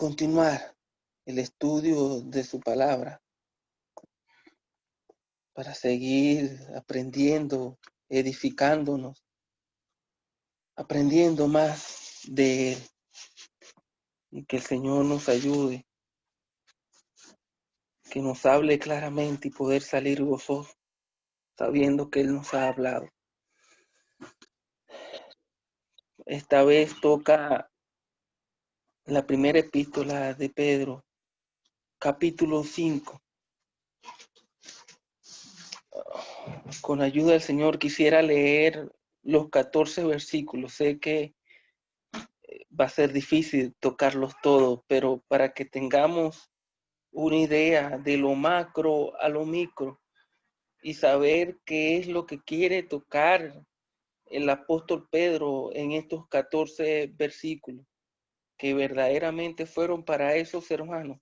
continuar el estudio de su palabra para seguir aprendiendo, edificándonos, aprendiendo más de Él y que el Señor nos ayude, que nos hable claramente y poder salir gozosos sabiendo que Él nos ha hablado. Esta vez toca la primera epístola de Pedro, capítulo 5. Con ayuda del Señor quisiera leer los 14 versículos. Sé que va a ser difícil tocarlos todos, pero para que tengamos una idea de lo macro a lo micro y saber qué es lo que quiere tocar el apóstol Pedro en estos 14 versículos, que verdaderamente fueron para esos hermanos,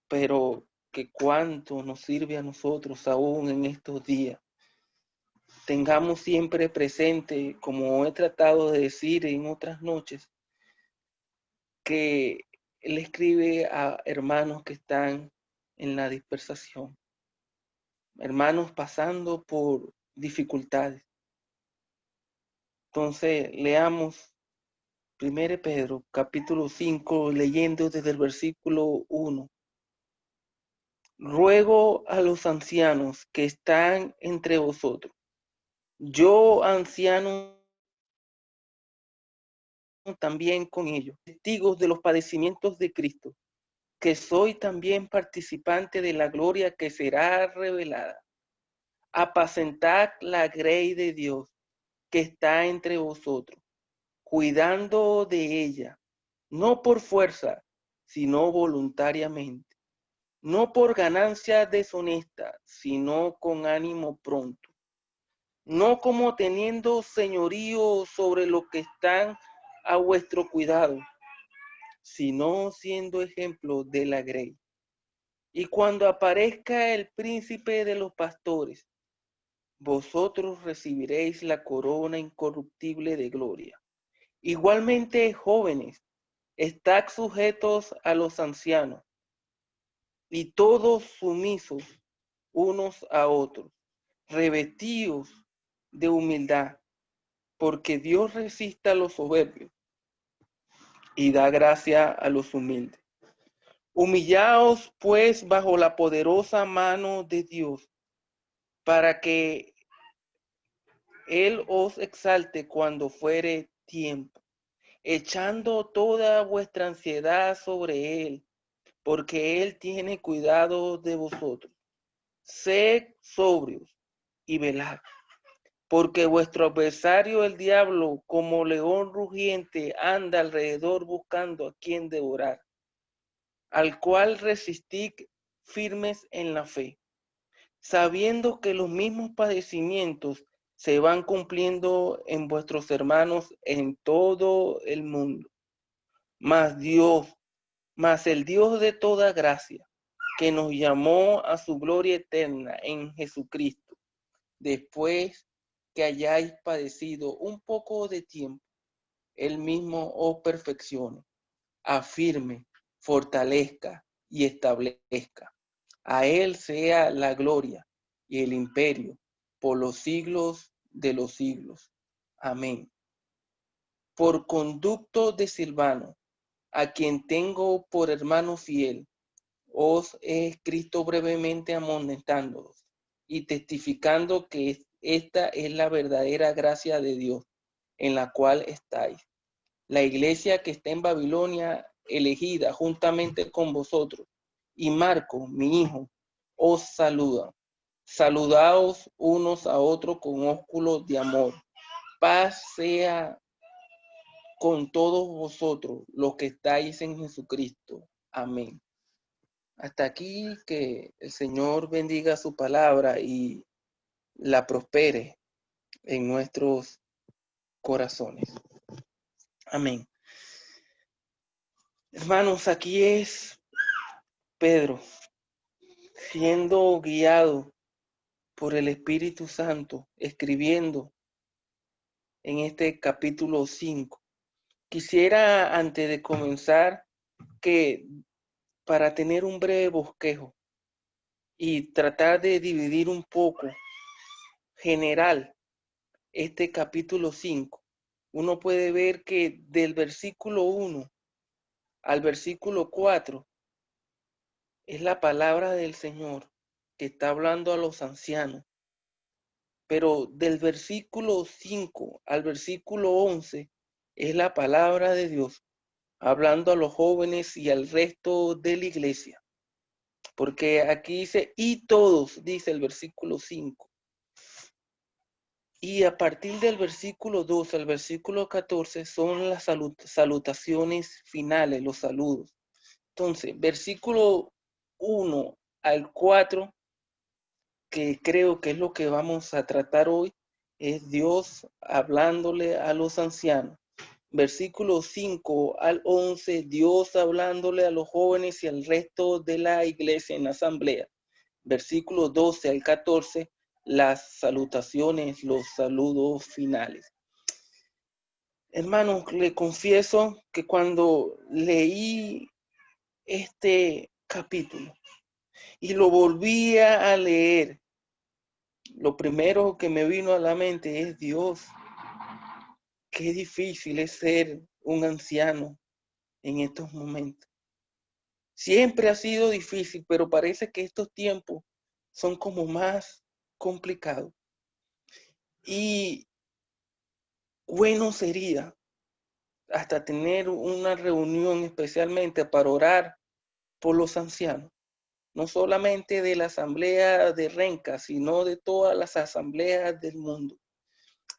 pero que cuánto nos sirve a nosotros aún en estos días. Tengamos siempre presente, como he tratado de decir en otras noches, que él escribe a hermanos que están en la dispersación, hermanos pasando por dificultades. Entonces, leamos 1 Pedro, capítulo 5, leyendo desde el versículo 1. Ruego a los ancianos que están entre vosotros, yo anciano también con ellos, testigos de los padecimientos de Cristo, que soy también participante de la gloria que será revelada. Apacentad la grey de Dios que está entre vosotros, cuidando de ella, no por fuerza, sino voluntariamente, no por ganancia deshonesta, sino con ánimo pronto, no como teniendo señorío sobre los que están a vuestro cuidado, sino siendo ejemplo de la grey. Y cuando aparezca el príncipe de los pastores, vosotros recibiréis la corona incorruptible de gloria. Igualmente, jóvenes, estad sujetos a los ancianos, y todos sumisos unos a otros, revestidos de humildad, porque Dios resiste a los soberbios y da gracia a los humildes. Humillaos pues bajo la poderosa mano de Dios, para que Él os exalte cuando fuere tiempo, echando toda vuestra ansiedad sobre Él, porque Él tiene cuidado de vosotros. Sed sobrios y velad, porque vuestro adversario el diablo, como león rugiente, anda alrededor buscando a quien devorar, al cual resistid firmes en la fe, sabiendo que los mismos padecimientos se van cumpliendo en vuestros hermanos en todo el mundo. Mas el Dios de toda gracia, que nos llamó a su gloria eterna en Jesucristo, después que hayáis padecido un poco de tiempo, Él mismo os perfeccione, afirme, fortalezca y establezca. A Él sea la gloria y el imperio por los siglos de los siglos. Amén. Por conducto de Silvano, a quien tengo por hermano fiel, os he escrito brevemente amonestándolos y testificando que esta es la verdadera gracia de Dios en la cual estáis. La iglesia que está en Babilonia, elegida juntamente con vosotros, y Marco, mi hijo, os saludan. Saludaos unos a otros con ósculos de amor. Paz sea con todos vosotros los que estáis en Jesucristo. Amén. Hasta aquí, que el Señor bendiga su palabra y la prospere en nuestros corazones. Amén. Hermanos, aquí es Pedro siendo guiado por el Espíritu Santo, escribiendo en este capítulo 5. Quisiera, antes de comenzar, que para tener un breve bosquejo y tratar de dividir un poco general este capítulo 5, uno puede ver que del versículo 1 al versículo 4 es la palabra del Señor que está hablando a los ancianos. Pero del versículo 5 al versículo 11 es la palabra de Dios hablando a los jóvenes y al resto de la iglesia. Porque aquí dice, y todos, dice el versículo 5. Y a partir del versículo 12 al versículo 14 son las salutaciones finales, los saludos. Entonces, versículo 1 al 4, que creo que es lo que vamos a tratar hoy, es Dios hablándole a los ancianos. Versículo 5 al 11, Dios hablándole a los jóvenes y al resto de la iglesia en la asamblea. Versículo 12 al 14, las salutaciones, los saludos finales. Hermanos, le confieso que cuando leí este capítulo y lo volvía a leer, lo primero que me vino a la mente es Dios. Qué difícil es ser un anciano en estos momentos. Siempre ha sido difícil, pero parece que estos tiempos son como más complicados. Y bueno sería hasta tener una reunión especialmente para orar por los ancianos, no solamente de la asamblea de Renca, sino de todas las asambleas del mundo.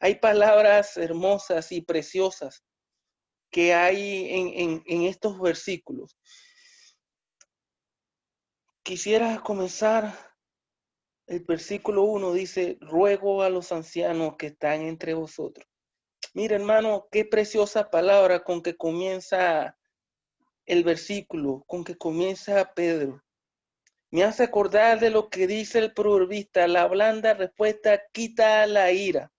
Hay palabras hermosas y preciosas que hay en estos versículos. Quisiera comenzar, el versículo 1 dice, ruego a los ancianos que están entre vosotros. Mira, hermano, qué preciosa palabra con que comienza el versículo, con que comienza Pedro. Me hace acordar de lo que dice el proverbista, la blanda respuesta quita la ira.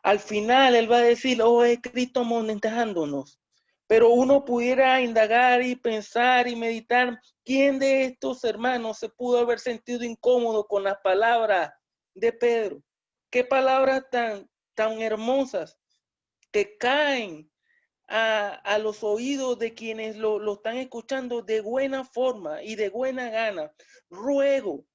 Al final él va a decir, oh, es Cristo amonestándonos. Pero uno pudiera indagar y pensar y meditar, ¿quién de estos hermanos se pudo haber sentido incómodo con las palabras de Pedro? Qué palabras tan hermosas que caen a los oídos de quienes lo están escuchando de buena forma y de buena gana. Ruego,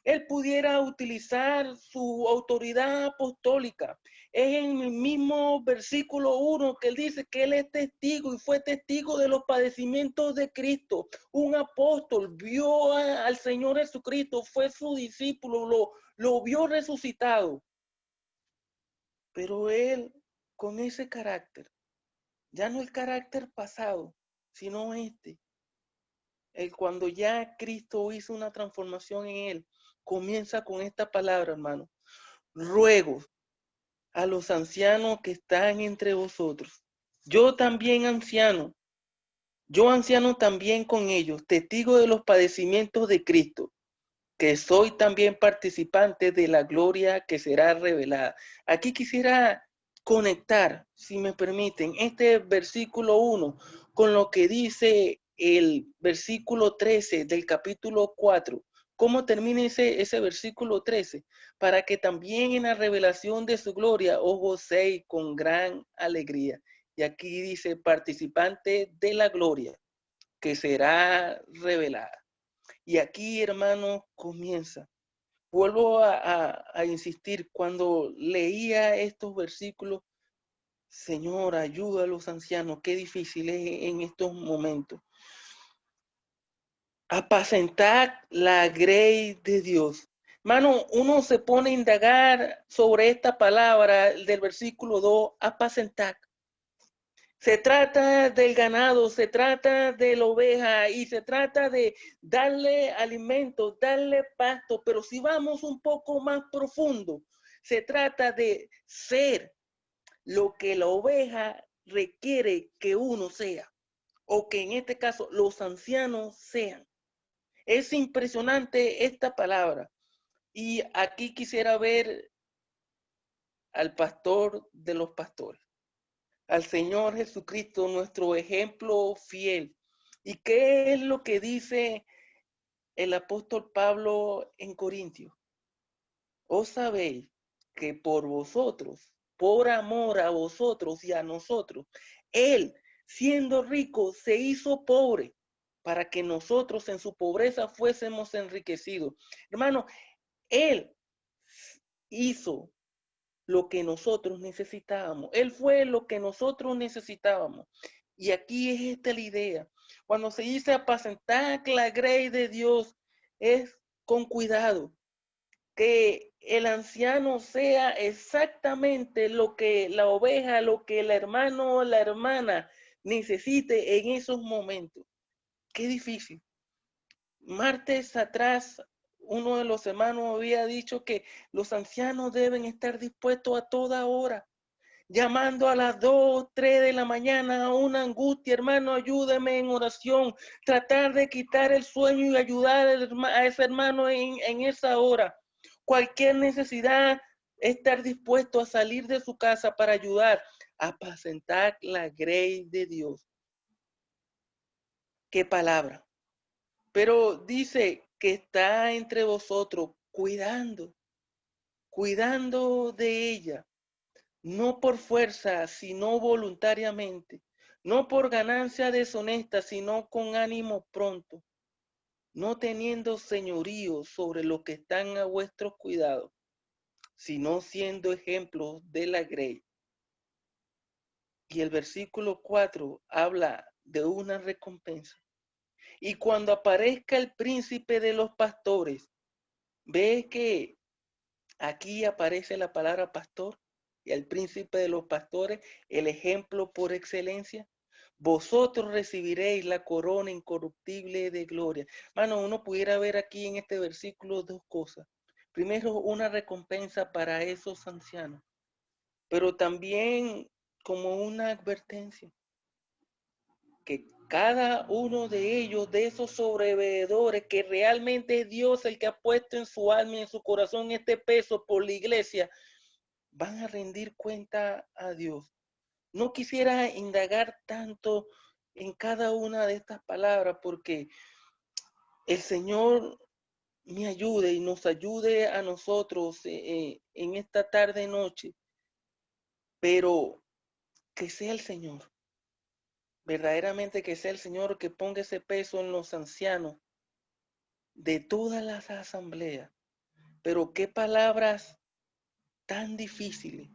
él pudiera utilizar su autoridad apostólica. Es en el mismo versículo 1 que él dice que él es testigo y fue testigo de los padecimientos de Cristo. Un apóstol vio al Señor Jesucristo, fue su discípulo, lo vio resucitado. Pero él, con ese carácter, ya no el carácter pasado, sino cuando ya Cristo hizo una transformación en él, comienza con esta palabra, hermano. Ruego a los ancianos que están entre vosotros. Yo también anciano también con ellos, testigo de los padecimientos de Cristo, que soy también participante de la gloria que será revelada. Aquí quisiera conectar, si me permiten, este versículo 1 con lo que dice el versículo 13 del capítulo 4. ¿Cómo termina ese versículo 13? Para que también en la revelación de su gloria os gocéis con gran alegría. Y aquí dice participante de la gloria que será revelada. Y aquí, hermano, comienza. Vuelvo a insistir, cuando leía estos versículos, Señor, ayuda a los ancianos, qué difícil es en estos momentos. Apacentar la grey de Dios. Hermano, uno se pone a indagar sobre esta palabra del versículo 2, apacentar. Se trata del ganado, se trata de la oveja y se trata de darle alimento, darle pasto, pero si vamos un poco más profundo, se trata de ser lo que la oveja requiere que uno sea, o que en este caso los ancianos sean. Es impresionante esta palabra. Y aquí quisiera ver al pastor de los pastores, al Señor Jesucristo, nuestro ejemplo fiel. ¿Y qué es lo que dice el apóstol Pablo en Corintios? Os sabéis que por vosotros, por amor a vosotros y a nosotros, Él, siendo rico, se hizo pobre para que nosotros en su pobreza fuésemos enriquecidos. Hermano, Él hizo lo que nosotros necesitábamos. Él fue lo que nosotros necesitábamos. Y aquí es esta la idea. Cuando se dice apacentar la grey de Dios, es con cuidado. Que el anciano sea exactamente lo que la oveja, lo que el hermano o la hermana necesite en esos momentos. Qué difícil. Martes atrás, uno de los hermanos había dicho que los ancianos deben estar dispuestos a toda hora, llamando a las 2, 3 de la mañana a una angustia, hermano, ayúdame en oración, tratar de quitar el sueño y ayudar a ese hermano en esa hora. Cualquier necesidad, estar dispuesto a salir de su casa para ayudar, a apacentar la grey de Dios. Qué palabra. Pero dice que está entre vosotros cuidando de ella, no por fuerza, sino voluntariamente, no por ganancia deshonesta, sino con ánimo pronto, no teniendo señorío sobre los que están a vuestros cuidados, sino siendo ejemplos de la grey. Y el versículo 4 habla de una recompensa. Y cuando aparezca el príncipe de los pastores, ve que aquí aparece la palabra pastor y el príncipe de los pastores, el ejemplo por excelencia. Vosotros recibiréis la corona incorruptible de gloria. Mano, uno pudiera ver aquí en este versículo dos cosas. Primero, una recompensa para esos ancianos, pero también como una advertencia que cada uno de ellos, de esos sobreveedores, que realmente es Dios el que ha puesto en su alma y en su corazón este peso por la iglesia, van a rendir cuenta a Dios. No quisiera indagar tanto en cada una de estas palabras porque el Señor me ayude y nos ayude a nosotros en esta tarde noche, pero que sea el Señor, verdaderamente que sea el Señor que ponga ese peso en los ancianos de todas las asambleas. Pero qué palabras tan difíciles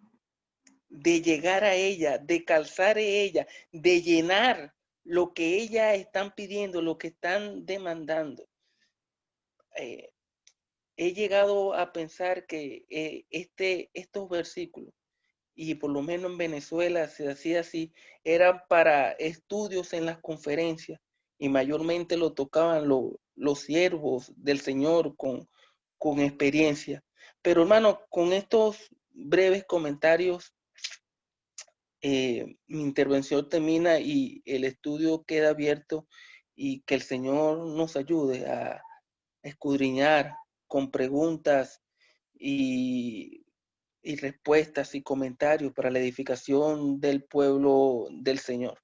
de llegar a ella, de calzar en ella, de llenar lo que ellas están pidiendo, lo que están demandando. Eh, He llegado a pensar que estos versículos, y por lo menos en Venezuela se hacía así, eran para estudios en las conferencias y mayormente lo tocaban los siervos del Señor con experiencia. Pero hermano, con estos breves comentarios, mi intervención termina y el estudio queda abierto y que el Señor nos ayude a escudriñar con preguntas y, y respuestas y comentarios para la edificación del pueblo del Señor.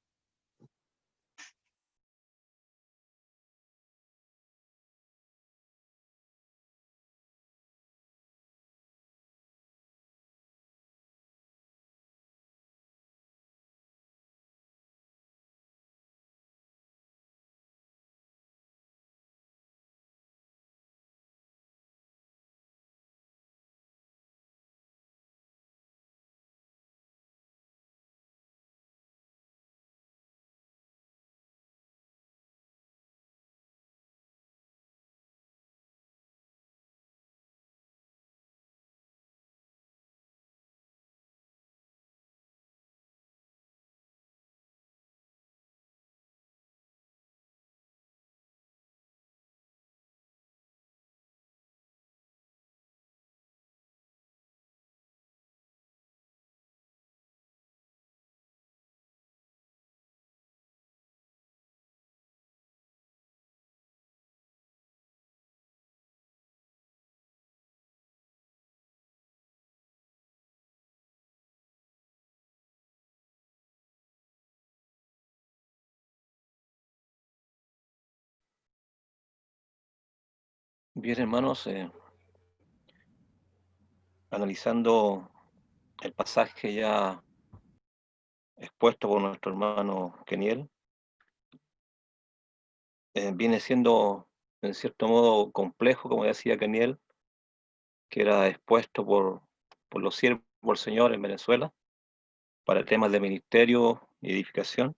Bien, hermanos, analizando el pasaje ya expuesto por nuestro hermano Keniel, viene siendo en cierto modo complejo, como decía Keniel, que era expuesto por los siervos del Señor en Venezuela para temas de ministerio y edificación.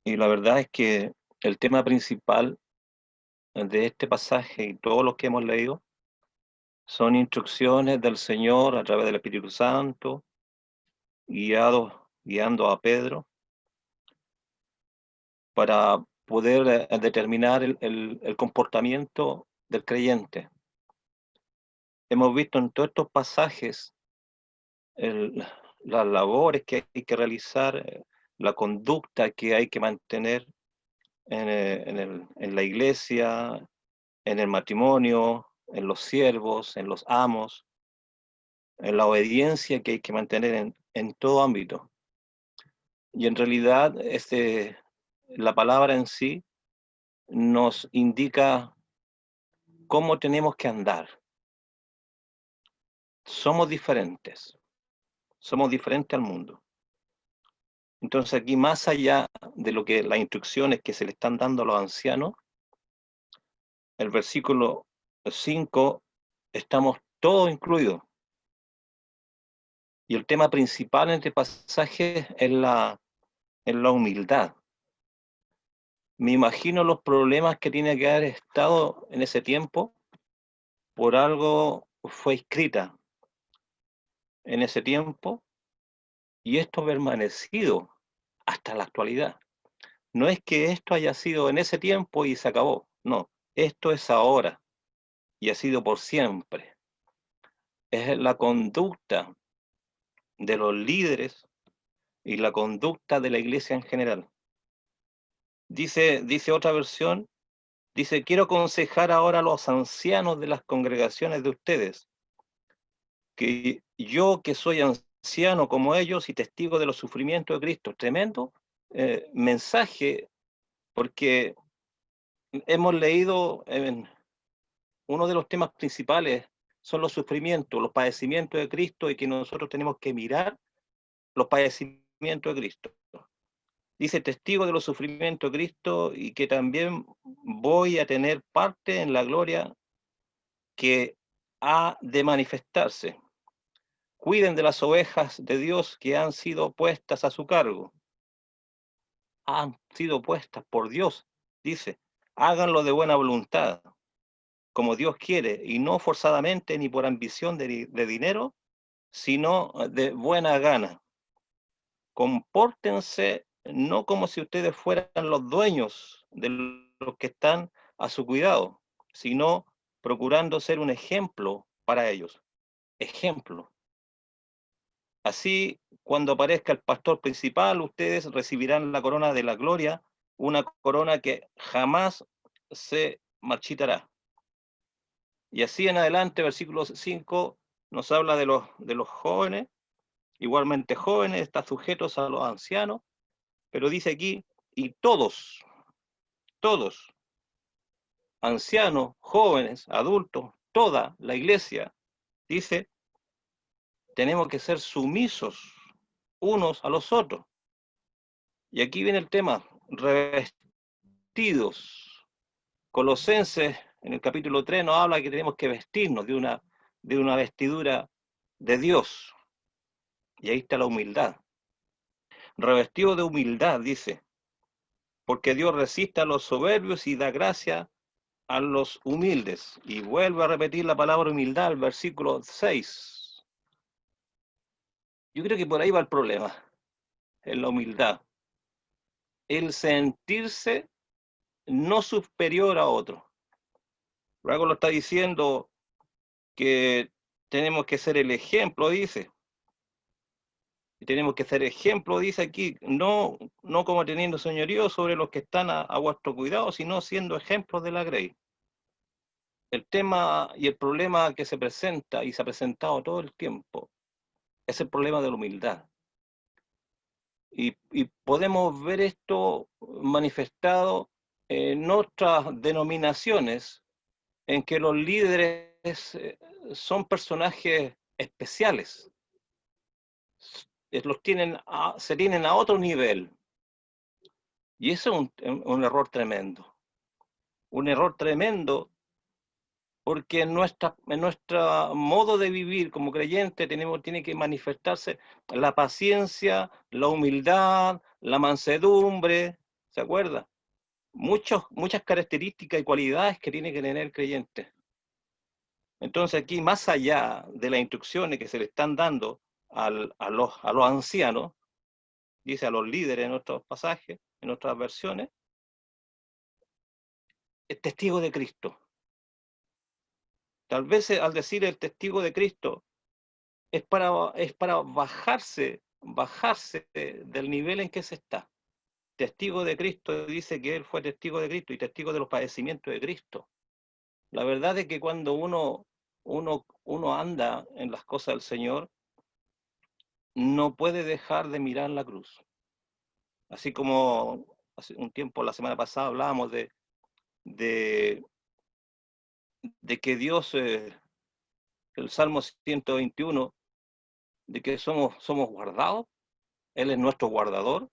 Y la verdad es que el tema principal de este pasaje y todos los que hemos leído son instrucciones del Señor a través del Espíritu Santo, guiando a Pedro para poder determinar el comportamiento del creyente. Hemos visto en todos estos pasajes las labores que hay que realizar, la conducta que hay que mantener en la iglesia, en el matrimonio, en los siervos, en los amos, en la obediencia que hay que mantener en todo ámbito. Y en realidad la palabra en sí nos indica cómo tenemos que andar. Somos diferentes al mundo. Entonces aquí, más allá de lo que las instrucciones que se le están dando a los ancianos, el versículo 5, estamos todos incluidos. Y el tema principal en este pasaje es la humildad. Me imagino los problemas que tiene que haber estado en ese tiempo, por algo fue escrita en ese tiempo, y esto ha permanecido hasta la actualidad. No es que esto haya sido en ese tiempo y se acabó, no, esto es ahora y ha sido por siempre. Es la conducta de los líderes y la conducta de la iglesia en general. Dice otra versión, dice: quiero aconsejar ahora a los ancianos de las congregaciones de ustedes, que yo, que soy anciano como ellos y testigo de los sufrimientos de Cristo. Tremendo mensaje, porque hemos leído en uno de los temas principales son los sufrimientos, los padecimientos de Cristo, y que nosotros tenemos que mirar los padecimientos de Cristo. Dice: testigo de los sufrimientos de Cristo, y que también voy a tener parte en la gloria que ha de manifestarse. Cuiden de las ovejas de Dios que han sido puestas a su cargo. Han sido puestas por Dios, dice. Háganlo de buena voluntad, como Dios quiere, y no forzadamente ni por ambición de dinero, sino de buena gana. Compórtense no como si ustedes fueran los dueños de los que están a su cuidado, sino procurando ser un ejemplo para ellos. Ejemplo. Así, cuando aparezca el pastor principal, ustedes recibirán la corona de la gloria, una corona que jamás se marchitará. Y así en adelante, versículo 5, nos habla de los jóvenes, igualmente jóvenes, están sujetos a los ancianos, pero dice aquí, y todos, ancianos, jóvenes, adultos, toda la iglesia, dice, tenemos que ser sumisos unos a los otros. Y aquí viene el tema, revestidos. Colosenses, en el capítulo 3, nos habla que tenemos que vestirnos de una vestidura de Dios. Y ahí está la humildad. Revestido de humildad, dice, porque Dios resiste a los soberbios y da gracia a los humildes. Y vuelvo a repetir la palabra humildad, el versículo 6. Yo creo que por ahí va el problema, en la humildad. El sentirse no superior a otro. Luego lo está diciendo que tenemos que ser el ejemplo, dice. Y tenemos que ser ejemplo, dice aquí, no como teniendo señorío sobre los que están a vuestro cuidado, sino siendo ejemplos de la grey. El tema y el problema que se presenta y se ha presentado todo el tiempo es el problema de la humildad. Y podemos ver esto manifestado en otras denominaciones en que los líderes son personajes especiales, se tienen a otro nivel. Y eso es un error tremendo. Un error tremendo porque en nuestro modo de vivir como creyente tiene que manifestarse la paciencia, la humildad, la mansedumbre, ¿se acuerda? Muchas características y cualidades que tiene que tener el creyente. Entonces aquí, más allá de las instrucciones que se le están dando a los ancianos, dice a los líderes en nuestros pasajes, en nuestras versiones, es testigo de Cristo. Tal vez al decir el testigo de Cristo es para bajarse del nivel en que se está. Testigo de Cristo dice que él fue testigo de Cristo y testigo de los padecimientos de Cristo. La verdad es que cuando uno anda en las cosas del Señor, no puede dejar de mirar la cruz. Así como hace un tiempo, la semana pasada, hablábamos de que Dios, el Salmo 121, de que somos guardados, Él es nuestro guardador.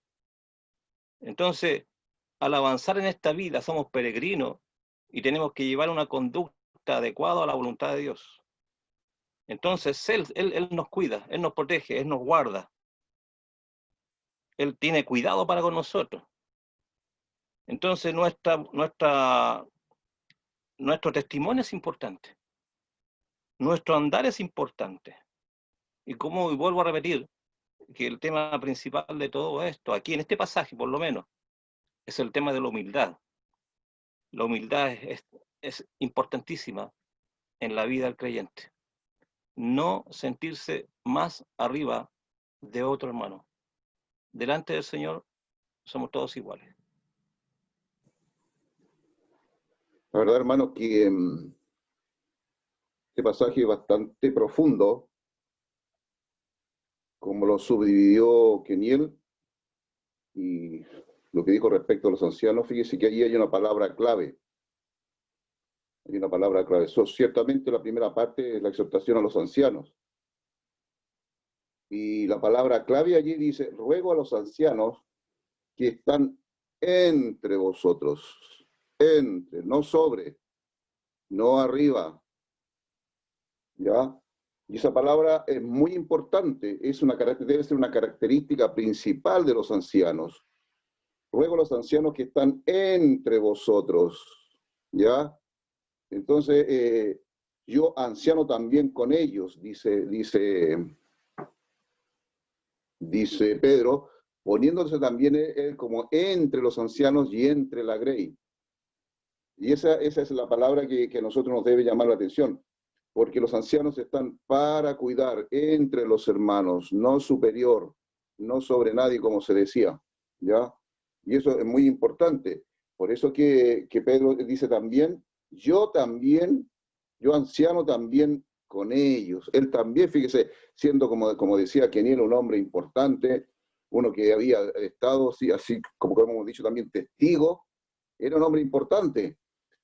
Entonces, al avanzar en esta vida, somos peregrinos y tenemos que llevar una conducta adecuada a la voluntad de Dios. Entonces, Él nos cuida, Él nos protege, Él nos guarda. Él tiene cuidado para con nosotros. Entonces, nuestro testimonio es importante. Nuestro andar es importante. Y vuelvo a repetir, que el tema principal de todo esto, aquí en este pasaje por lo menos, es el tema de la humildad. La humildad es importantísima en la vida del creyente. No sentirse más arriba de otro hermano. Delante del Señor somos todos iguales. La verdad, hermano, que este pasaje es bastante profundo, como lo subdividió Keniel, y lo que dijo respecto a los ancianos. Fíjese que ahí hay una palabra clave. Hay una palabra clave. Ciertamente la primera parte es la exhortación a los ancianos. Y la palabra clave allí dice: ruego a los ancianos que están entre vosotros. Entre, no sobre, no arriba. ¿Ya? Y esa palabra es muy importante, debe ser una característica principal de los ancianos. Ruego a los ancianos que están entre vosotros, ¿ya? Entonces, yo anciano también con ellos, dice Pedro, poniéndose también él como entre los ancianos y entre la grey. Y esa es la palabra que a nosotros nos debe llamar la atención, porque los ancianos están para cuidar entre los hermanos, no superior, no sobre nadie, como se decía, ¿ya? Y eso es muy importante. Por eso que Pedro dice también, yo anciano también con ellos. Él también, fíjese, siendo, como decía Keniel, un hombre importante, uno que había estado, sí, así como hemos dicho también, testigo, era un hombre importante.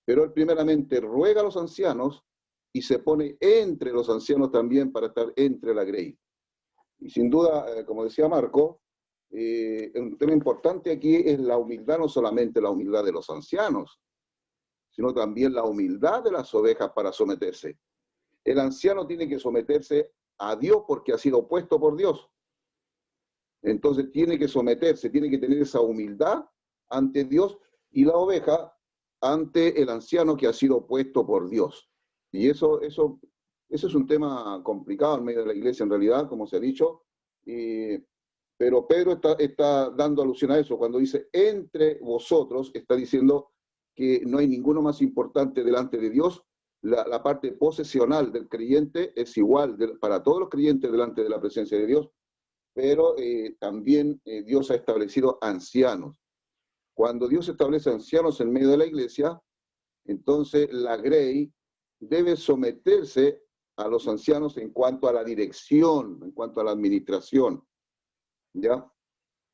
Pero él primeramente ruega a los ancianos y se pone entre los ancianos también para estar entre la grey. Y sin duda, como decía Marco, un tema importante aquí es la humildad, no solamente la humildad de los ancianos, sino también la humildad de las ovejas para someterse. El anciano tiene que someterse a Dios porque ha sido puesto por Dios. Entonces tiene que someterse, tiene que tener esa humildad ante Dios, y la oveja ante el anciano que ha sido puesto por Dios. Y eso es un tema complicado en medio de la iglesia, en realidad, como se ha dicho, pero Pedro está dando alusión a eso. Cuando dice entre vosotros, está diciendo que no hay ninguno más importante delante de Dios. La parte posesional del creyente es igual para todos los creyentes delante de la presencia de Dios, pero también Dios ha establecido ancianos. Cuando Dios establece ancianos en medio de la iglesia, entonces la grey debe someterse a los ancianos en cuanto a la dirección, en cuanto a la administración, ¿ya?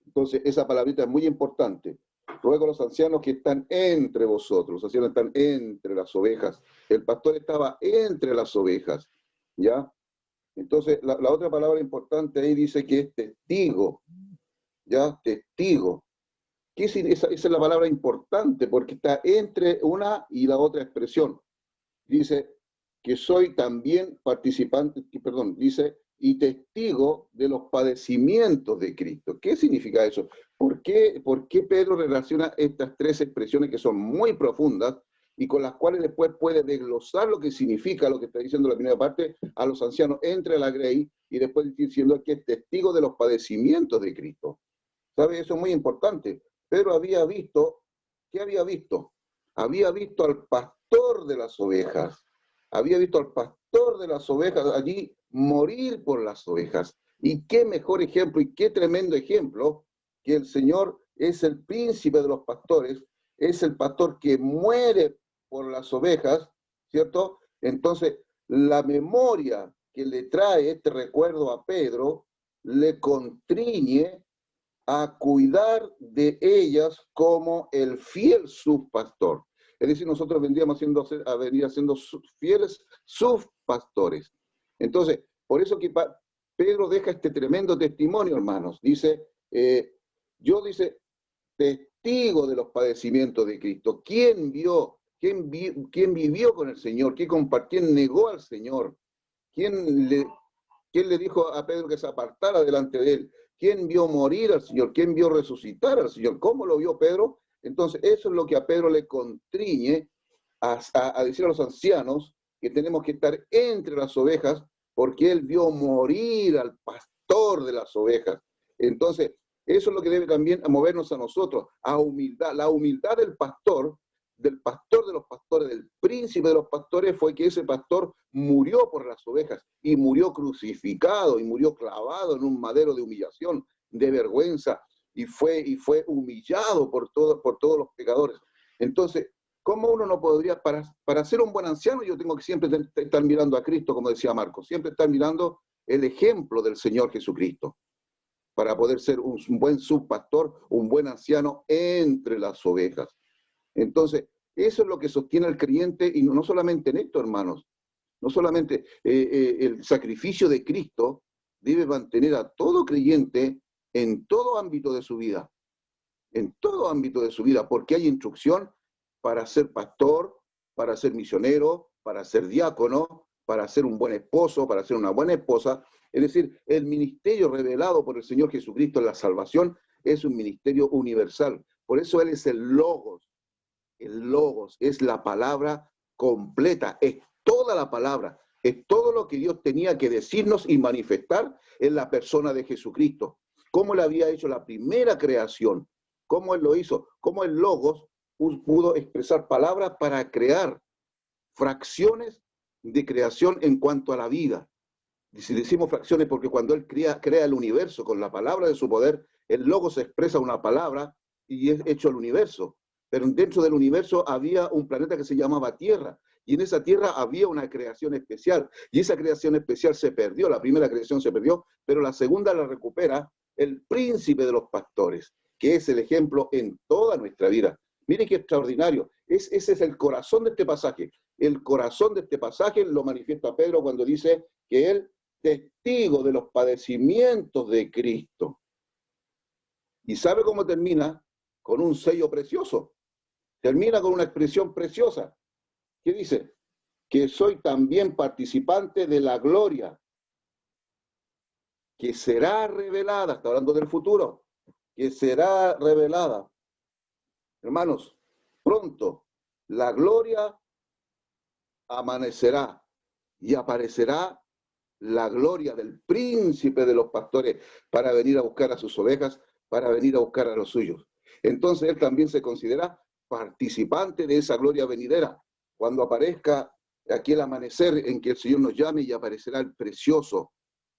Entonces esa palabrita es muy importante. ruego a los ancianos que están entre vosotros. Los ancianos están entre las ovejas. El pastor estaba entre las ovejas, ¿ya? Entonces, la otra palabra importante ahí dice que es testigo, ¿ya? Testigo. Esa es la palabra importante, porque está entre una y la otra expresión. Dice que soy también participante, perdón, dice, y testigo de los padecimientos de Cristo. ¿Qué significa eso? ¿Por qué Pedro relaciona estas tres expresiones que son muy profundas y con las cuales después puede desglosar lo que significa lo que está diciendo la primera parte a los ancianos entre la grey y después diciendo que es testigo de los padecimientos de Cristo? ¿Sabe? Eso es muy importante. Pedro había visto, ¿qué había visto? Había visto al pastor de las ovejas. Había visto al pastor de las ovejas allí morir por las ovejas. Y qué mejor ejemplo y qué tremendo ejemplo que el Señor es el príncipe de los pastores, es el pastor que muere por las ovejas, ¿cierto? Entonces, la memoria que le trae este recuerdo a Pedro le constriñe a cuidar de ellas como el fiel subpastor. Es decir, nosotros vendríamos a venir siendo fieles subpastores. Entonces, por eso que Pedro deja este tremendo testimonio, hermanos. Dice, yo dice, testigo de los padecimientos de Cristo. ¿Quién vio? ¿Quién vivió con el Señor? ¿Quién negó al Señor? ¿Quién le dijo a Pedro que se apartara delante de él? ¿Quién vio morir al Señor? ¿Quién vio resucitar al Señor? ¿Cómo lo vio Pedro? Entonces, eso es lo que a Pedro le constriñe a decir a los ancianos que tenemos que estar entre las ovejas porque él vio morir al pastor de las ovejas. Entonces, eso es lo que debe también movernos a nosotros, a humildad. La humildad del pastor de los pastores, del príncipe de los pastores, fue que ese pastor murió por las ovejas y murió crucificado y murió clavado en un madero de humillación, de vergüenza, y fue humillado por todos los pecadores. Entonces, ¿cómo uno no podría, para ser un buen anciano, yo tengo que siempre estar mirando a Cristo, como decía Marcos, siempre estar mirando el ejemplo del Señor Jesucristo, para poder ser un buen subpastor, un buen anciano entre las ovejas. Entonces, eso es lo que sostiene al creyente, y no solamente en esto, hermanos, no solamente el sacrificio de Cristo debe mantener a todo creyente en todo ámbito de su vida, porque hay instrucción para ser pastor, para ser misionero, para ser diácono, para ser un buen esposo, para ser una buena esposa. Es decir, el ministerio revelado por el Señor Jesucristo en la salvación es un ministerio universal. Por eso Él es el Logos. El Logos es la palabra completa, es toda la palabra, es todo lo que Dios tenía que decirnos y manifestar en la persona de Jesucristo. Cómo Él había hecho la primera creación, cómo Él lo hizo, cómo el Logos pudo expresar palabras para crear fracciones de creación en cuanto a la vida. Y si decimos fracciones, porque cuando Él crea el universo con la palabra de su poder, el Logos expresa una palabra y es hecho el universo. Pero dentro del universo había un planeta que se llamaba Tierra, y en esa Tierra había una creación especial, y esa creación especial se perdió, la primera creación se perdió, pero la segunda la recupera el príncipe de los pastores, que es el ejemplo en toda nuestra vida. Mire qué extraordinario, ese es el corazón de este pasaje. El corazón de este pasaje lo manifiesta Pedro cuando dice que él, testigo de los padecimientos de Cristo. ¿Y sabe cómo termina? Con un sello precioso. Termina con una expresión preciosa. ¿Qué dice? Que soy también participante de la gloria que será revelada. Está hablando del futuro. Que será revelada. Hermanos, pronto la gloria amanecerá y aparecerá la gloria del príncipe de los pastores para venir a buscar a sus ovejas, para venir a buscar a los suyos. Entonces él también se considera participante de esa gloria venidera. Cuando aparezca aquí el amanecer en que el Señor nos llame y aparecerá el precioso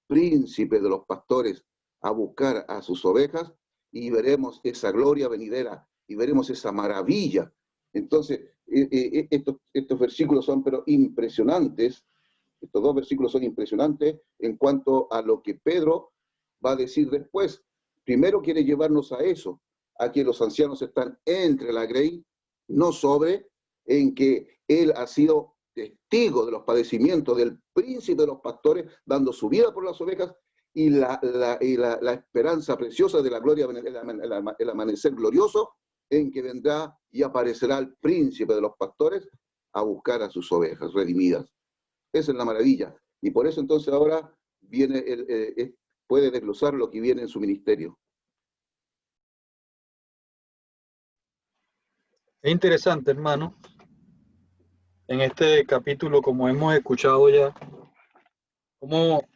príncipe de los pastores a buscar a sus ovejas, y veremos esa gloria venidera y veremos esa maravilla. Entonces, estos versículos son pero impresionantes. Estos dos versículos son impresionantes en cuanto a lo que Pedro va a decir después. Primero quiere llevarnos a eso, Aquí los ancianos están entre la grey, no sobre, en que él ha sido testigo de los padecimientos del príncipe de los pastores, dando su vida por las ovejas, y la esperanza preciosa de la gloria, el amanecer glorioso, en que vendrá y aparecerá el príncipe de los pastores a buscar a sus ovejas redimidas. Esa es la maravilla. Y por eso entonces ahora viene puede desglosar lo que viene en su ministerio. Es interesante, hermano, en este capítulo, como hemos escuchado ya, como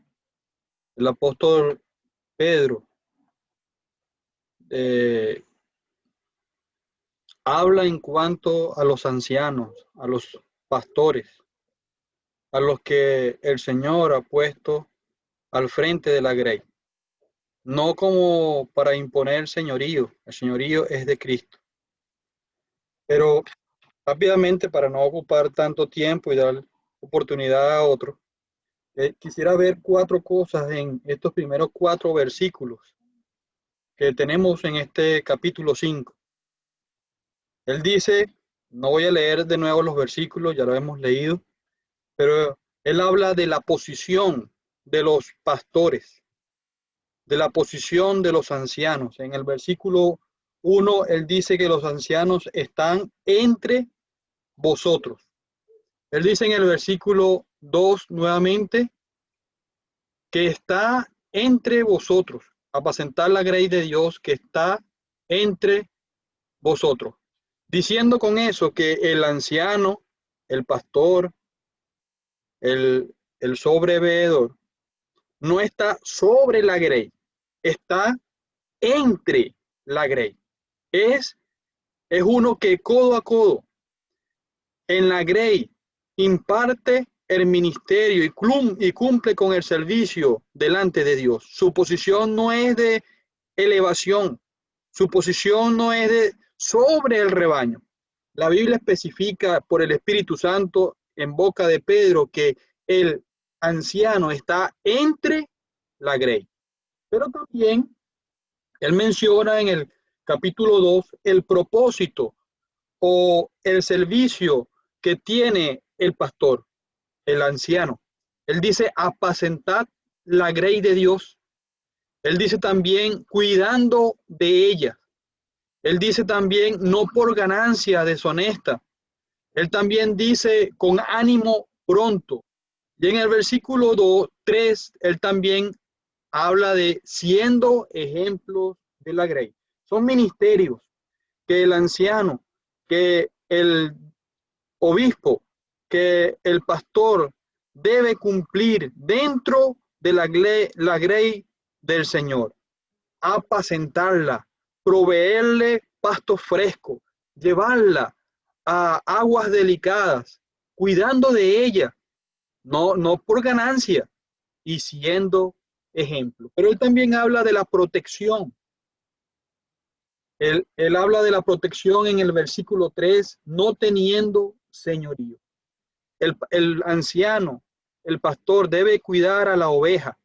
el apóstol Pedro habla en cuanto a los ancianos, a los pastores, a los que el Señor ha puesto al frente de la grey. No como para imponer señorío, el señorío es de Cristo. Pero rápidamente, para no ocupar tanto tiempo y dar oportunidad a otros, quisiera ver 4 cosas en estos primeros 4 versículos que tenemos en este capítulo 5. Él dice, no voy a leer de nuevo los versículos, ya lo hemos leído, pero él habla de la posición de los pastores, de la posición de los ancianos. En el versículo 1, él dice que los ancianos están entre vosotros. Él dice en el versículo 2 nuevamente que está entre vosotros, apacentar la grey de Dios que está entre vosotros. Diciendo con eso que el anciano, el pastor, el sobreveedor, no está sobre la grey, está entre la grey. Es uno que codo a codo en la grey imparte el ministerio y cumple con el servicio delante de Dios. Su posición no es de elevación, su posición no es de sobre el rebaño. La Biblia especifica por el Espíritu Santo en boca de Pedro que el anciano está entre la grey. Pero también él menciona en el capítulo 2 el propósito o el servicio que tiene el pastor, el anciano. Él dice apacentar la grey de Dios. Él dice también cuidando de ella. Él dice también no por ganancia deshonesta. Él también dice con ánimo pronto. Y en el versículo 3, él también habla de siendo ejemplos de la grey. Son ministerios que el anciano, que el obispo, que el pastor debe cumplir dentro de la grey del Señor. Apacentarla, proveerle pasto fresco, llevarla a aguas delicadas, cuidando de ella, no por ganancia y siendo ejemplo. Pero él también habla de la protección. Él habla de la protección en el versículo 3, no teniendo señorío. El anciano, el pastor, debe cuidar a la oveja,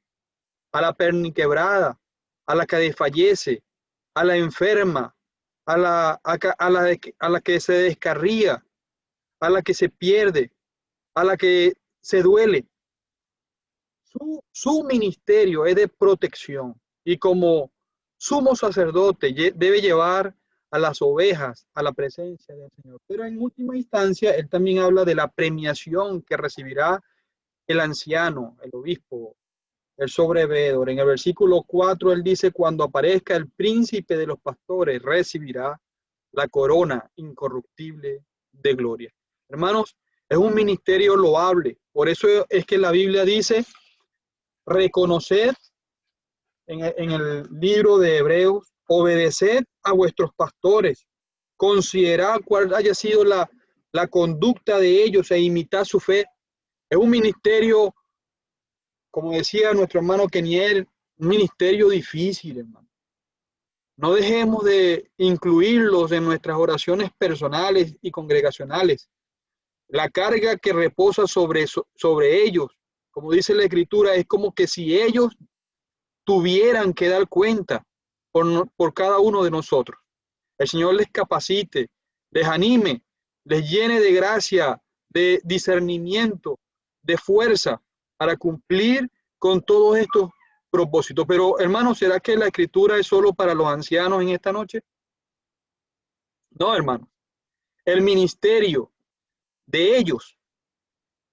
a la perniquebrada, a la que desfallece, a la enferma, a la que se descarría, a la que se pierde, a la que se duele. Su ministerio es de protección y como sumo sacerdote debe llevar a las ovejas a la presencia del Señor. Pero en última instancia, él también habla de la premiación que recibirá el anciano, el obispo, el sobreveedor. En el versículo 4, él dice, cuando aparezca el príncipe de los pastores, recibirá la corona incorruptible de gloria. Hermanos, es un ministerio loable. Por eso es que la Biblia dice, reconocer en el libro de Hebreos, obedeced a vuestros pastores, considerad cuál haya sido la conducta de ellos e imitad su fe. Es un ministerio, como decía nuestro hermano Keniel, un ministerio difícil, hermano. No dejemos de incluirlos en nuestras oraciones personales y congregacionales. La carga que reposa sobre ellos, como dice la Escritura, es como que si ellos tuvieran que dar cuenta por cada uno de nosotros. El Señor les capacite, les anime, les llene de gracia, de discernimiento, de fuerza para cumplir con todos estos propósitos. Pero, hermanos, ¿será que la escritura es solo para los ancianos en esta noche? No, hermanos. El ministerio de ellos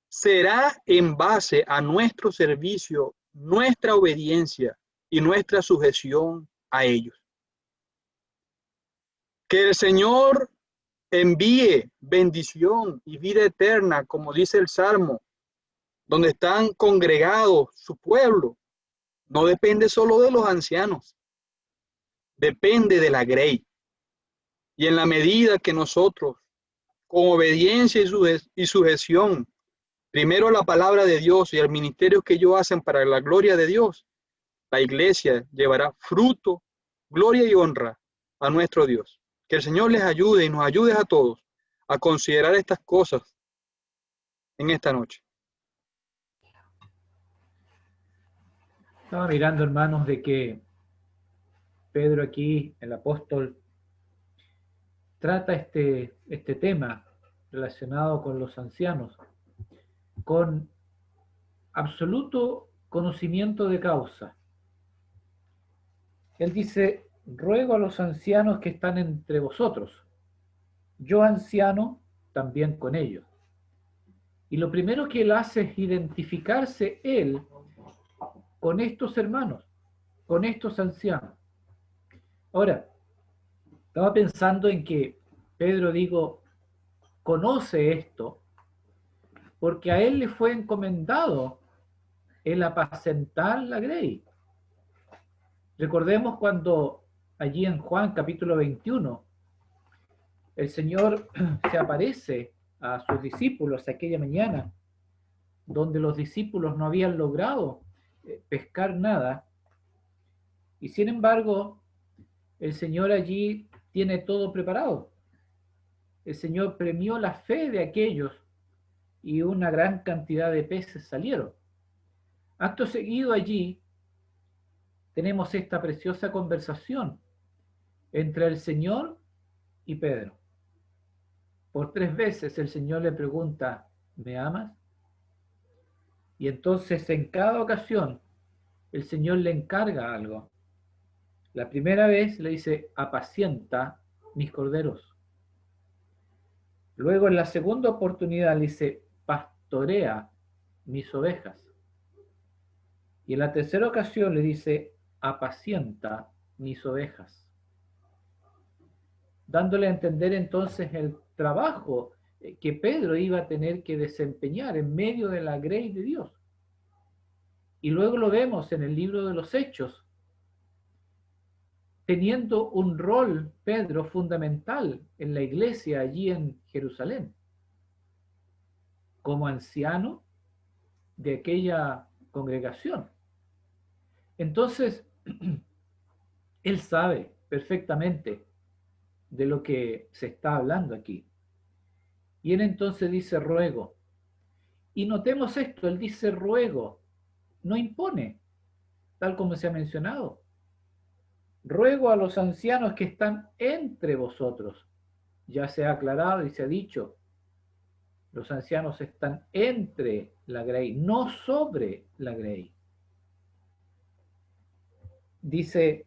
será en base a nuestro servicio, nuestra obediencia y nuestra sujeción a ellos. Que el Señor envíe bendición y vida eterna, como dice el Salmo, donde están congregados su pueblo. No depende solo de los ancianos, depende de la grey. Y en la medida que nosotros, con obediencia y sujeción, primero a la palabra de Dios y al ministerio que ellos hacen para la gloria de Dios, la iglesia llevará fruto, gloria y honra a nuestro Dios. Que el Señor les ayude y nos ayude a todos a considerar estas cosas en esta noche. Estaba mirando, hermanos, de que Pedro aquí, el apóstol, trata este tema relacionado con los ancianos con absoluto conocimiento de causa. Él dice: ruego a los ancianos que están entre vosotros, yo anciano también con ellos. Y lo primero que él hace es identificarse él con estos hermanos, con estos ancianos. Ahora, estaba pensando en que Pedro, conoce esto porque a él le fue encomendado el apacentar la grey. Recordemos cuando allí en Juan capítulo 21, el Señor se aparece a sus discípulos aquella mañana, donde los discípulos no habían logrado pescar nada, y sin embargo, el Señor allí tiene todo preparado. El Señor premió la fe de aquellos y una gran cantidad de peces salieron. Acto seguido allí tenemos esta preciosa conversación entre el Señor y Pedro. Por 3 veces el Señor le pregunta: ¿me amas? Y entonces en cada ocasión el Señor le encarga algo. La primera vez le dice: apacienta mis corderos. Luego en la segunda oportunidad le dice: pastorea mis ovejas. Y en la tercera ocasión le dice: apacienta mis ovejas. Dándole a entender entonces el trabajo que Pedro iba a tener que desempeñar en medio de la grey de Dios. Y luego lo vemos en el libro de los Hechos, teniendo un rol, Pedro, fundamental en la iglesia allí en Jerusalén, como anciano de aquella congregación. Entonces, él sabe perfectamente de lo que se está hablando aquí. Y él entonces dice: ruego. Y notemos esto, él dice ruego, no impone, tal como se ha mencionado. Ruego a los ancianos que están entre vosotros. Ya se ha aclarado y se ha dicho, los ancianos están entre la grey, no sobre la grey. Dice: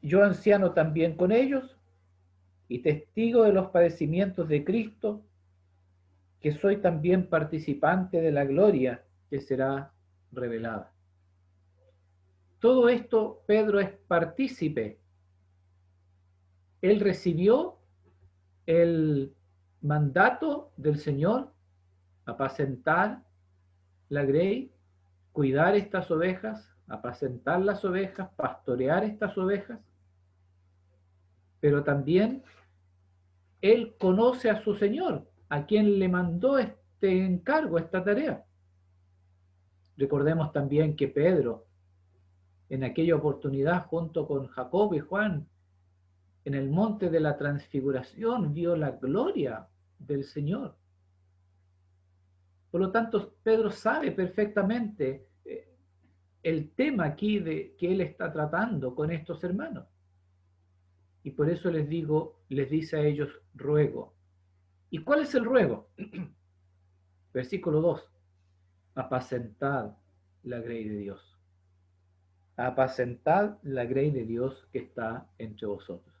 yo anciano también con ellos, y testigo de los padecimientos de Cristo, que soy también participante de la gloria que será revelada. Todo esto Pedro es partícipe. Él recibió el mandato del Señor: apacentar la grey, cuidar estas ovejas, apacentar las ovejas, pastorear estas ovejas, pero también él conoce a su Señor, a quien le mandó este encargo, esta tarea. Recordemos también que Pedro, en aquella oportunidad, junto con Jacobo y Juan, en el monte de la transfiguración, vio la gloria del Señor. Por lo tanto, Pedro sabe perfectamente el tema aquí que él está tratando con estos hermanos. Y por eso les dice a ellos, ruego. ¿Y cuál es el ruego? Versículo 2. Apacentad la grey de Dios. Apacentad la grey de Dios que está entre vosotros.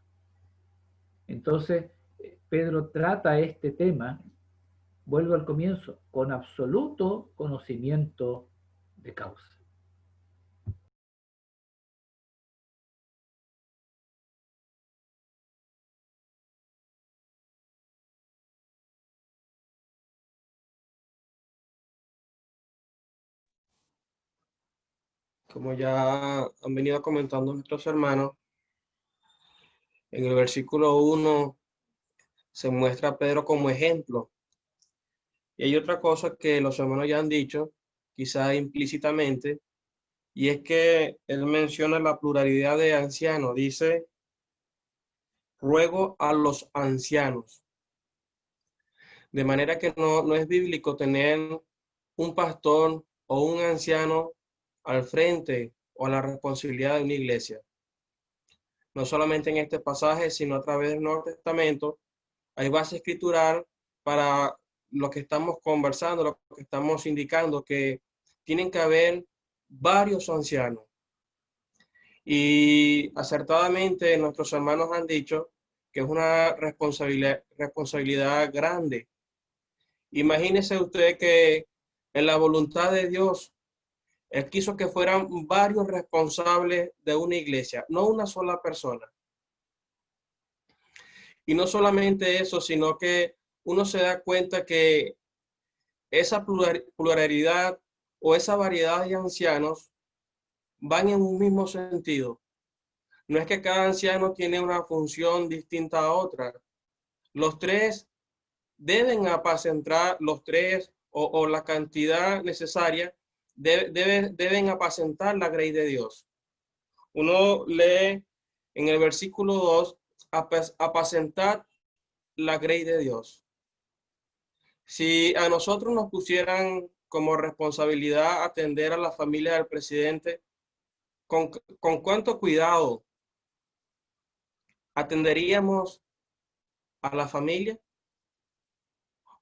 Entonces, Pedro trata este tema, vuelvo al comienzo, con absoluto conocimiento de causa. Como ya han venido comentando nuestros hermanos, en el versículo 1 se muestra a Pedro como ejemplo. Y hay otra cosa que los hermanos ya han dicho, quizá implícitamente, y es que él menciona la pluralidad de ancianos. Dice, ruego a los ancianos. De manera que no es bíblico tener un pastor o un anciano al frente o a la responsabilidad de una iglesia. No solamente en este pasaje, sino a través del Nuevo Testamento, hay base escritural para lo que estamos conversando, lo que estamos indicando, que tienen que haber varios ancianos. Y acertadamente nuestros hermanos han dicho que es una responsabilidad grande. Imagínese usted que en la voluntad de Dios, Él quiso que fueran varios responsables de una iglesia, no una sola persona. Y no solamente eso, sino que uno se da cuenta que esa pluralidad o esa variedad de ancianos van en un mismo sentido. No es que cada anciano tiene una función distinta a otra. Los tres deben apacentar, los tres o la cantidad necesaria deben apacentar la grey de Dios. Uno lee en el versículo 2, apacentar la grey de Dios. Si a nosotros nos pusieran como responsabilidad atender a la familia del presidente, ¿con cuánto cuidado atenderíamos a la familia?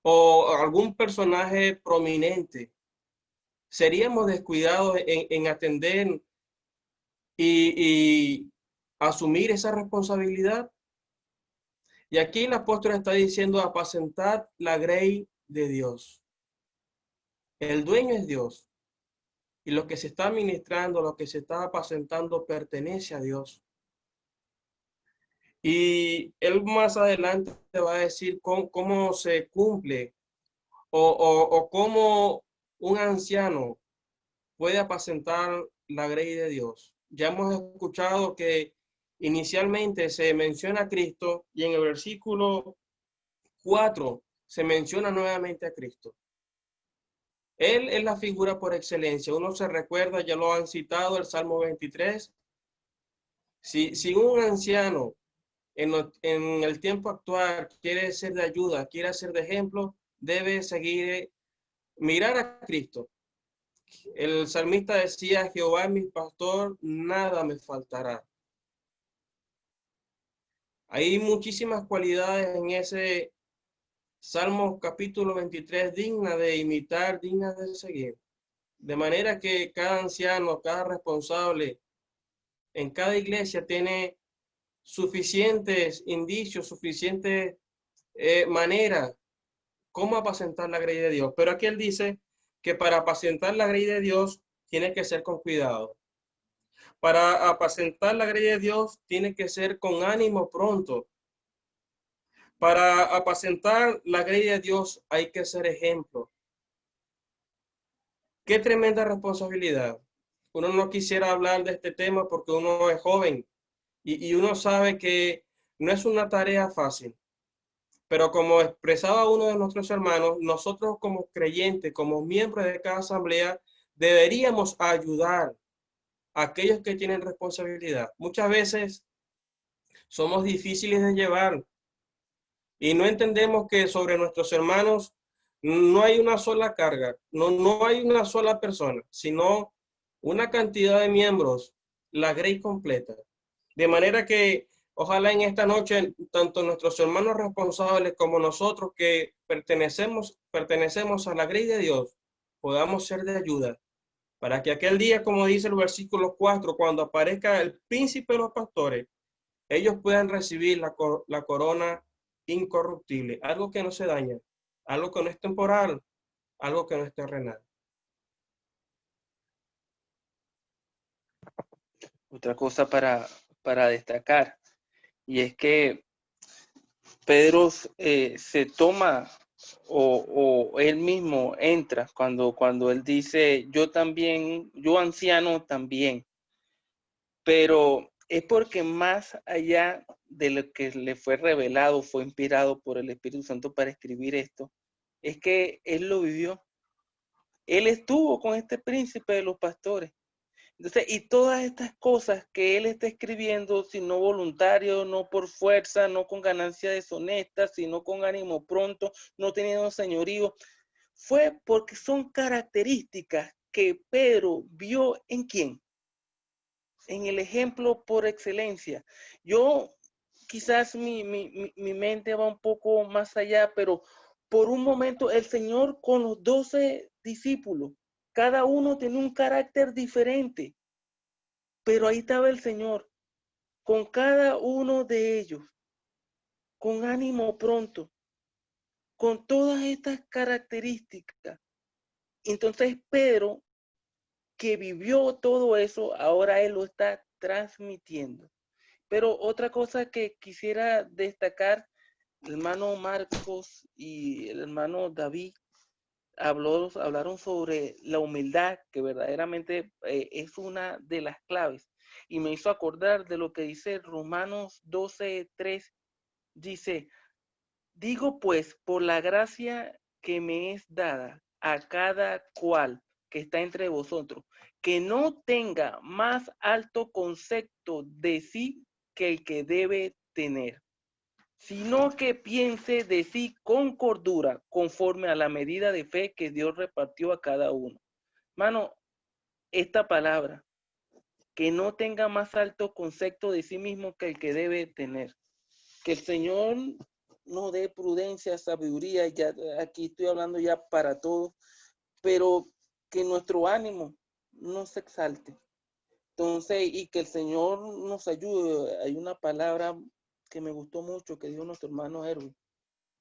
¿O algún personaje prominente? ¿Seríamos descuidados en atender y asumir esa responsabilidad? Y aquí el apóstol está diciendo apacentar la grey de Dios. El dueño es Dios. Y lo que se está ministrando, lo que se está apacentando pertenece a Dios. Y él más adelante va a decir cómo se cumple o cómo un anciano puede apacentar la grey de Dios. Ya hemos escuchado que inicialmente se menciona a Cristo y en el versículo 4 se menciona nuevamente a Cristo. Él es la figura por excelencia. Uno se recuerda, ya lo han citado, el Salmo 23. Si un anciano en el tiempo actual quiere ser de ayuda, quiere ser de ejemplo, debe seguir, mirar a Cristo. El salmista decía, Jehová es mi pastor, nada me faltará. Hay muchísimas cualidades en ese Salmo capítulo 23 digna de imitar, digna de seguir. De manera que cada anciano, cada responsable en cada iglesia tiene suficientes indicios, suficientes maneras cómo apacentar la grey de Dios. Pero aquí él dice que para apacentar la grey de Dios tiene que ser con cuidado. Para apacentar la grey de Dios tiene que ser con ánimo pronto. Para apacentar la grey de Dios hay que ser ejemplo. Qué tremenda responsabilidad. Uno no quisiera hablar de este tema porque uno es joven y uno sabe que no es una tarea fácil. Pero como expresaba uno de nuestros hermanos, nosotros como creyentes, como miembros de cada asamblea, deberíamos ayudar a aquellos que tienen responsabilidad. Muchas veces somos difíciles de llevar y no entendemos que sobre nuestros hermanos no hay una sola carga, no hay una sola persona, sino una cantidad de miembros, la grey completa. De manera que Ojalá en esta noche, tanto nuestros hermanos responsables como nosotros que pertenecemos a la grey de Dios, podamos ser de ayuda para que aquel día, como dice el versículo 4, cuando aparezca el príncipe de los pastores, ellos puedan recibir la corona incorruptible, algo que no se daña, algo que no es temporal, algo que no es terrenal. Otra cosa para destacar, y es que Pedro se toma o él mismo entra cuando él dice, yo también, yo anciano también, pero es porque más allá de lo que le fue revelado, fue inspirado por el Espíritu Santo para escribir esto, es que él lo vivió. Él estuvo con este príncipe de los pastores. Entonces, y todas estas cosas que él está escribiendo, si no voluntario, no por fuerza, no con ganancia deshonesta, sino con ánimo pronto, no teniendo señorío, fue porque son características que Pedro vio en quién, en el ejemplo por excelencia. Yo, quizás mi mente va un poco más allá, pero por un momento el Señor con los 12 discípulos, cada uno tiene un carácter diferente. Pero ahí estaba el Señor, con cada uno de ellos, con ánimo pronto, con todas estas características. Entonces Pedro, que vivió todo eso, ahora él lo está transmitiendo. Pero otra cosa que quisiera destacar, el hermano Marcos y el hermano David hablaron sobre la humildad, que verdaderamente es una de las claves. Y me hizo acordar de lo que dice Romanos 12:3. Dice, digo pues, por la gracia que me es dada a cada cual que está entre vosotros, que no tenga más alto concepto de sí que el que debe tener, sino que piense de sí con cordura, conforme a la medida de fe que Dios repartió a cada uno. Mano, esta palabra, que no tenga más alto concepto de sí mismo que el que debe tener. Que el Señor nos dé prudencia, sabiduría, ya aquí estoy hablando ya para todos, pero que nuestro ánimo no se exalte. Entonces, y que el Señor nos ayude. Hay una palabra que me gustó mucho que dijo nuestro hermano Erwin,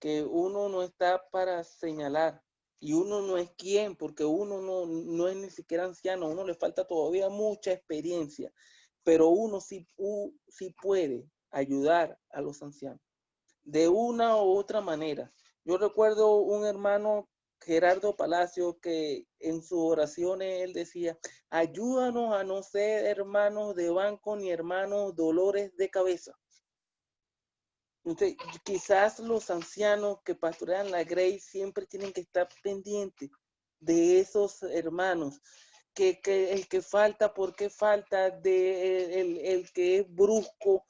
que uno no está para señalar y uno no es quien, porque uno no es ni siquiera anciano, a uno le falta todavía mucha experiencia, pero uno sí puede ayudar a los ancianos de una u otra manera. Yo recuerdo un hermano, Gerardo Palacio, que en sus oraciones él decía, ayúdanos a no ser hermanos de banco ni hermanos dolores de cabeza. Entonces, quizás los ancianos que pastorean la Grey siempre tienen que estar pendientes de esos hermanos, que el que falta, ¿por qué falta? El que es brusco.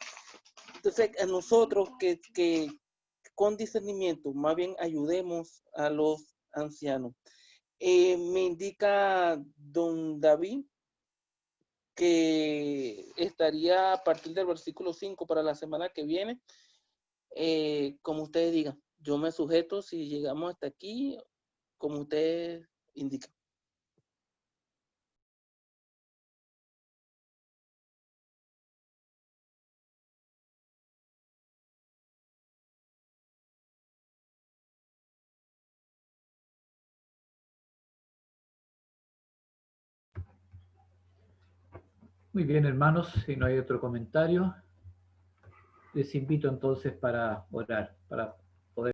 Entonces, a nosotros que con discernimiento, más bien ayudemos a los ancianos. Me indica don David que estaría a partir del versículo 5 para la semana que viene. Como ustedes digan, yo me sujeto si llegamos hasta aquí, como ustedes indican. Muy bien, hermanos, si no hay otro comentario, les invito entonces para orar, para